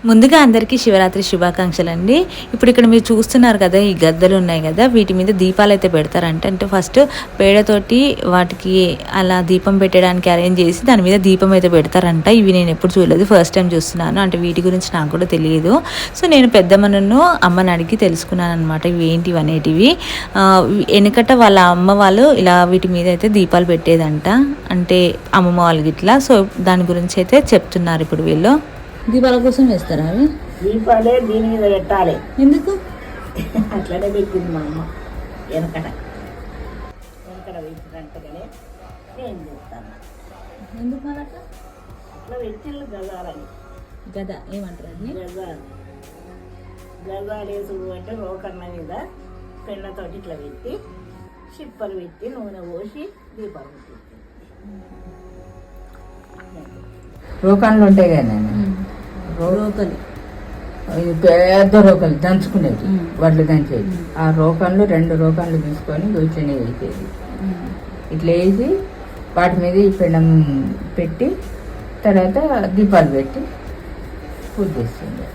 ముందుగా అందరికీ శివరాత్రి శుభాకాంక్షలు అండి. ఇప్పుడు ఇక్కడ మీరు చూస్తున్నారు కదా, ఈ గద్దలు ఉన్నాయి కదా, వీటి మీద దీపాలు అయితే పెడతారంట. అంటే ఫస్ట్ పేడతోటి వాటికి అలా దీపం పెట్టడానికి అరేంజ్ చేసి దాని మీద దీపం అయితే పెడతారంట. ఇవి నేను ఎప్పుడు చూడలేదు, ఫస్ట్ టైం చూస్తున్నాను. అంటే వీటి గురించి నాకు కూడా తెలియదు. సో నేను పెద్దమ్మను అమ్మని అడిగి తెలుసుకున్నాను అనమాట ఇవి ఏంటివి అనేటివి. వెనకట వాళ్ళ అమ్మ వాళ్ళు ఇలా వీటి మీద అయితే దీపాలు పెట్టేదంట, అంటే అమ్మమ్మ వాళ్ళకి ఇట్లా. సో దాని గురించి అయితే చెప్తున్నారు ఇప్పుడు వీళ్ళు. దీపాల కోసం వేస్తారా అవి? దీపాలే దీని మీద పెట్టాలి. ఎందుకు? అట్లనే పెట్టింది మా అమ్మ వెనకట పెట్టినట్టుగానే నేను చెప్తాను. ఎందుకు అన్నట్టు అట్లా పెట్టిళ్ళు గజాలని. గద ఏమంటారు? గజాలు వేసుడు అంటే రోకన్న మీద పెన్నతోటి ఇట్లా పెట్టి చిప్పలు పెట్టి నూనె పోసి దీపాలు పెట్టి రోకాన్లు ఉంటాయి కదా, రోకలు పెద్ద రోకలు దంచుకునేది, వడ్లు దంచేది. ఆ రోకన్లు 2 రోకన్లు తీసుకొని ఇట్లనే వేసేది. ఇట్లా వేసి వాటి మీద ఈ పెండం పెట్టి తర్వాత దీపాలు పెట్టి పూజ చేస్తుంది.